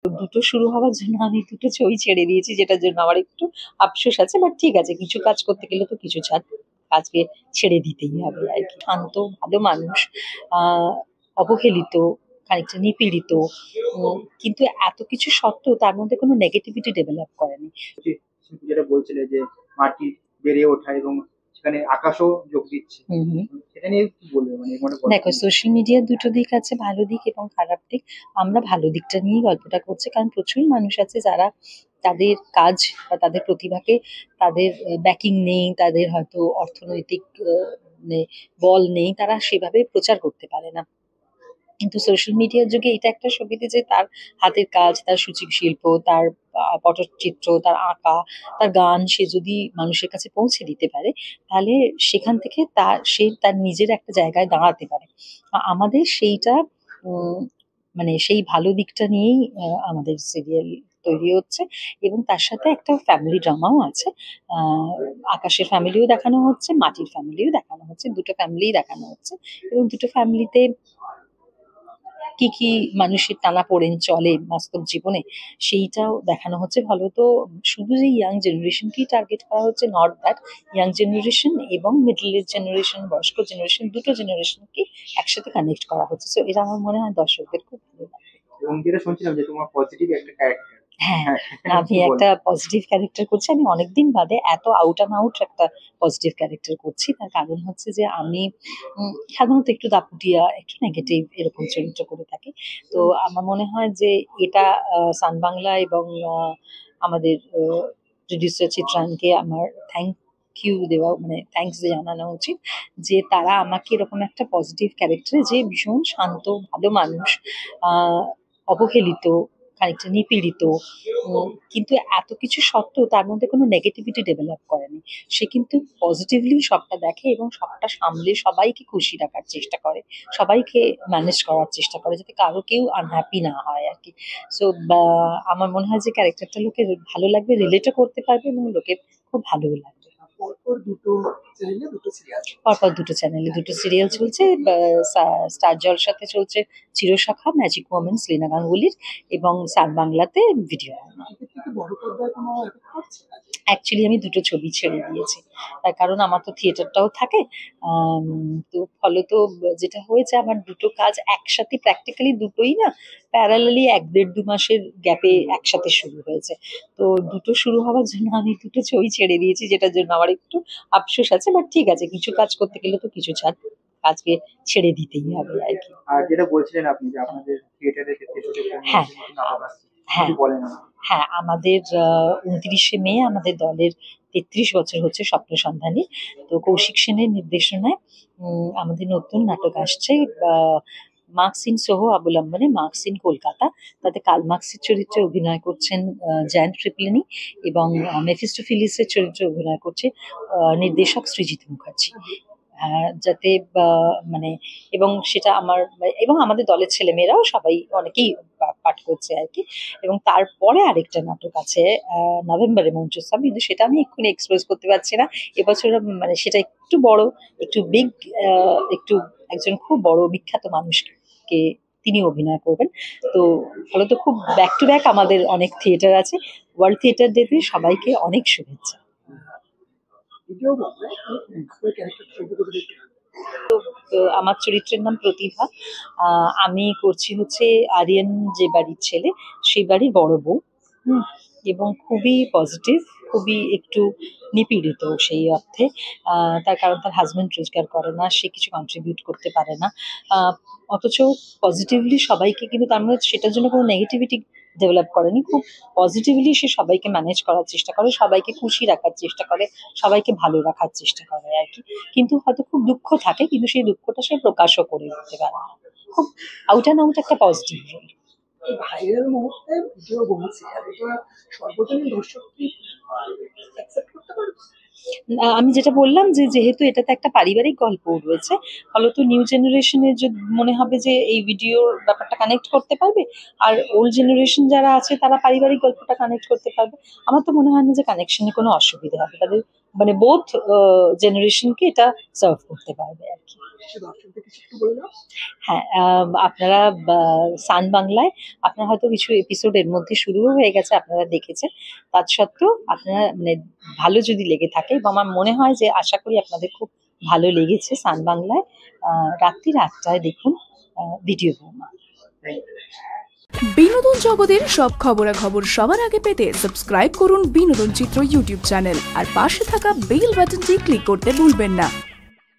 দুটো শুরু হওয়ার জন্য আমি দুটো ছবি ছেড়ে দিয়েছি, যেটার জন্য আমার একটু আফসোস আছে, বাট ঠিক আছে, কিছু কাজ করতে গেলে তো কিছু কাজকে ছেড়ে দিতেই হবে আর কি। শান্ত ভালো মানুষ, আহ অবহেলিত, খানিকটা নিপীড়িত, কিন্তু এত কিছু সত্ত্বেও তার মধ্যে কোনো নেগেটিভিটি ডেভেলপ করেনি। শিল্পী যেটা বলছিলে যে মাটি বেড়ে ওঠা এবং সেখানে আকাশও যোগ দিচ্ছে, হুম হুম। সেটা নিয়ে কি বলবে, মানে মনে দেখো, সোশ্যাল মিডিয়ার দুটো দিক আছে, ভালো দিক এবং খারাপ দিক। আমরা ভালো দিকটা নিয়েই গল্পটা করছি, কারণ প্রচুর মানুষ আছে যারা তাদের কাজ বা তাদের প্রতিভাকে, তাদের ব্যাকিং নেই, তাদের হয়তো অর্থনৈতিক মানে বল নেই, তারা সেভাবে প্রচার করতে পারে না। কিন্তু সোশ্যাল মিডিয়ার যুগে এটা একটা সুবিধে যে তার হাতের কাজ, তার সূচিক শিল্প, তার পটচিত্র, তার আঁকা, তার গান সে যদি মানুষের কাছে পৌঁছে দিতে পারে, তাহলে সেখান থেকে সে তার নিজের একটা জায়গায় দাঁড়াতে পারে। আমাদের সেইটা মানে সেই ভালো দিকটা নিয়েই আমাদের সিরিয়াল তৈরি হচ্ছে, এবং তার সাথে একটা ফ্যামিলি ড্রামাও আছে। আহ আকাশের ফ্যামিলিও দেখানো হচ্ছে, মাটির ফ্যামিলিও দেখানো হচ্ছে, দুটো ফ্যামিলিই দেখানো হচ্ছে, এবং দুটো ফ্যামিলিতে কি কি মানুষের টানাপোড়েন চলে বাস্তব জীবনে সেইটাও দেখানো হচ্ছে। ফলত শুধু যে ইয়াং জেনারেশনকেই টার্গেট করা হচ্ছে, নট দ্যাট, ইয়াং জেনারেশন এবং মিডল এজ জেনারেশন, বয়স্ক জেনারেশন, দুটো জেনারেশনকে একসাথে কানেক্ট করা হচ্ছে। সো এটা আমার মনে হয় দর্শকদের খুব ভালো লাগবে। এবং যেটা শুনছিলাম যে তোমার পজিটিভ একটা ক্যারেক্টার। হ্যাঁ, হ্যাঁ, আমি কি একটা বলবো? পজিটিভ ক্যারেক্টার করছি। আমি অনেকদিন বাদে এত আউট অ্যান্ড আউট একটা পজিটিভ ক্যারেক্টার করছি। তার কারণ হচ্ছে যে আমি সাধারণত একটু দাপুটিয়া, একটু নেগেটিভ এরকম চরিত্র করে থাকি। তো আমার মনে হয় যে এটা সান বাংলা এবং আমাদের প্রডিউসার চিত্রায়নকে আমার থ্যাংক ইউ দেওয়া, মানে থ্যাঙ্কস জানানো উচিত, যে তারা আমাকে এরকম একটা পজিটিভ ক্যারেক্টারে, যে ভীষণ শান্ত ভালো মানুষ, আহ অবহেলিত, খানিকটা নিপীড়িত, কিন্তু এত কিছু সত্ত্বেও তার মধ্যে কোনো নেগেটিভিটি ডেভেলপ করেনি। সে কিন্তু পজিটিভলি সবটা দেখে এবং সবটা সামলে সবাইকে খুশি রাখার চেষ্টা করে, সবাইকে ম্যানেজ করার চেষ্টা করে, যাতে কারো কেউ আনহ্যাপি না হয় আর কি। সো আমার মনে হয় যে ক্যারেক্টারটা লোকের ভালো লাগবে, রিলেটও করতে পারবে, এবং লোকের খুব ভালোও লাগবে। পরপর দুটো চ্যানেলে দুটো সিরিয়াল। পরপর দুটো চ্যানেলে দুটো সিরিয়াল চলছে। স্টার জলসাতে চলছে চিরসখা, ম্যাজিক ওমেন্স লীনা গাঙ্গুলির, এবং সান বাংলাতে ভিডিও। এর থেকে বড় পর্দায় কোনো এফেক্ট পড়ছে? অ্যাকচুয়ালি আমি দুটো ছবি ছেড়ে দিয়েছি, তার কারণ আমার তো থিয়েটারটাও থাকে। তো ফলত যেটা হয়েছে, আমার দুটো কাজ একসাথে, প্র্যাকটিক্যালি দুটোই না প্যারালালি ১-১.৫-২ মাসের গ্যাপে একসাথে শুরু হয়েছে। তো দুটো শুরু হওয়ার জন্য আমি দুটো ছবি ছেড়ে দিয়েছি, যেটার জন্য আমার একটু আফসোস আছে, বাট ঠিক আছে, কিছু কাজ করতে গেলে তো কিছু কাজকে ছেড়ে দিতেই হবে আর কি। আর যেটা বলছিলেন আপনি যে আপনাদের থিয়েটারে তেতুলিয়া হ্যাঁ নাটক আসছে, হ্যাঁ কিছু বলেন আমাকে। হ্যাঁ, আমাদের ২৯শে মে আমাদের দলের ৩৩ বছর হচ্ছে স্বপ্ন সন্ধানী। তো কৌশিক সেনের নির্দেশনায় আমাদের নতুন নাটক আসছে, মার্কস ইন সোহো অবলম্বনে মার্কস ইন কলকাতা। তাতে কার্ল মার্কসের চরিত্রে অভিনয় করছেন জয়ন্ত ট্রিপলিনি, এবং মেফিস্টোফিলিসের চরিত্রে অভিনয় করছে নির্দেশক সৃজিত মুখার্জি। যাতে মানে, এবং সেটা আমার এবং আমাদের দলের ছেলেমেয়েরাও সবাই অনেকেই পাঠ করছে আর কি। এবং তারপরে আরেকটা নাটক আছে নভেম্বরে মঞ্চস্থ, কিন্তু সেটা আমি এক্ষুনি এক্সপ্রেস করতে পারছি না। এবছর মানে সেটা একটু বড়, একটু বিগ, একটু একজন খুব বড় বিখ্যাত মানুষকে তিনি অভিনয় করবেন। তো ফলত খুব ব্যাক টু ব্যাক আমাদের অনেক থিয়েটার আছে। ওয়ার্ল্ড থিয়েটার ডেতে সবাইকে অনেক শুভেচ্ছা। ভিডিও বলবে আপনার ক্যারেক্টারটা সম্পর্কে যদি একটু তো আমার চরিত্রের নাম প্রতিভা। আমি করছি হচ্ছে আরিয়ান যে বাড়ির ছেলে, সেই বাড়ির বড় বউ। হুম, এবং খুবই পজিটিভ, খুবই একটু নিপীড়িত সেই অর্থে। তার কারণ তার হাজবেন্ড রোজগার করে না, সে কিছু কন্ট্রিবিউট করতে পারে না। অথচ পজিটিভলি সবাইকে, কিন্তু তার মধ্যে সেটার জন্য কোনো নেগেটিভিটি ডেভেলপ করেনি। খুব পজিটিভলি সে সবাইকে ম্যানেজ করার চেষ্টা করে, সবাইকে খুশি রাখার চেষ্টা করে, সবাইকে ভালো রাখার চেষ্টা করে আর কি। কিন্তু হয়তো খুব দুঃখ থাকে, কিন্তু সেই দুঃখটা সে প্রকাশও করে উঠতে পারে না। খুব আউট অ্যান্ড আউট একটা পজিটিভ রোল। ভাইরাল মুহূর্তে ভিডিও বলছে এটা সর্বজনীন দর্শক কি অ্যাকসেপ্ট করতে পারবে? আমি যেটা বললাম, যে যেহেতু এটাতে একটা পারিবারিক গল্প রয়েছে, ফলত নিউ জেনারেশনের যে মনে হবে যে এই ভিডিওর ব্যাপারটা কানেক্ট করতে পারবে, আর ওল্ড জেনারেশন যারা আছে তারা পারিবারিক গল্পটা কানেক্ট করতে পারবে। আমার তো মনে হয় না যে কানেকশনে কোনো অসুবিধা হবে, তাদের মানে বোথ জেনারেশনকে এটা সার্ভ করতে পারবে আর কি। দর্শকদের কিছু একটু বলে দাও। হ্যাঁ, আপনারা সান বাংলায় আপনার হয়তো কিছু এপিসোড এর মধ্যে শুরুও হয়ে গেছে, আপনারা দেখেছেন। তা সত্ত্বেও আপনারা মানে ভালো যদি লেগে থাকে, বা আমার মনে হয় যে আশা করি আপনাদের খুব ভালো লেগেছে, সান বাংলায় রাত্রি 8টায় দেখুন ভিডিও বৌমা। বিনোদন জগতের সব খবরাখবর সবার আগে পেতে সাবস্ক্রাইব করুন বিনোদন চিত্র ইউটিউব চ্যানেল আর পাশে থাকা বেল বাটনটি ক্লিক করতে ভুলবেন না।